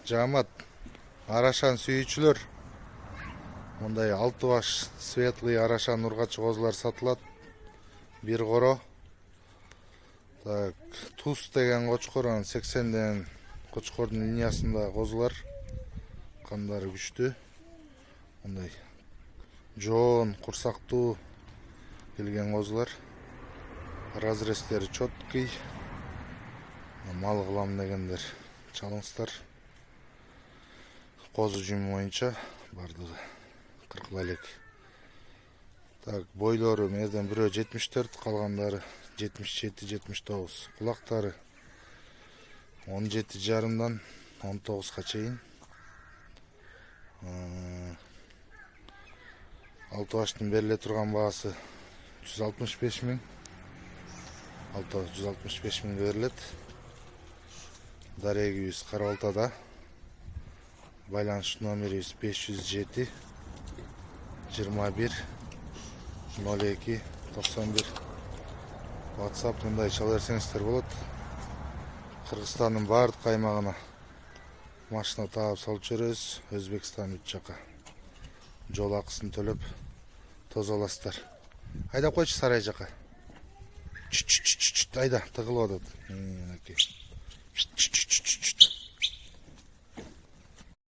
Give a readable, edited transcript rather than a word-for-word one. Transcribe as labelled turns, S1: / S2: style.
S1: Жамат, арашан сүйүүчүлөр. Мындай 6 баш светлый арашан ургачы козулар сатылат. Бир коро. Так, туз деген кочкор, 80ден кочкордун линиясында козулар. Кандары күчтүү. Мындай жоон, курсактуу келген козулар. Разрестери чоткий. Мал кылам дегендер чалыңыздар. Козу жүмү боюнча бардыгы 40 элек. Так, бойлору мерден бирөө 74, калгандары 77-79. Кулактары 17,5-дан 19га чейин. 6 баштын бериле турган баасы 165 миң. 165 миң берилет. Дарегибиз Карабалтада. Байланыш номерибиз 507 21 02 91. WhatsApp мындай чала берсеңиздер болот. Кыргызстандын бардык аймагына машина таап салып жүрөбүз. Өзбекстан үч жака. Жол акысын төлөп тозаластар. Айдап койчу сарай жака. Айда, тыгылып атат.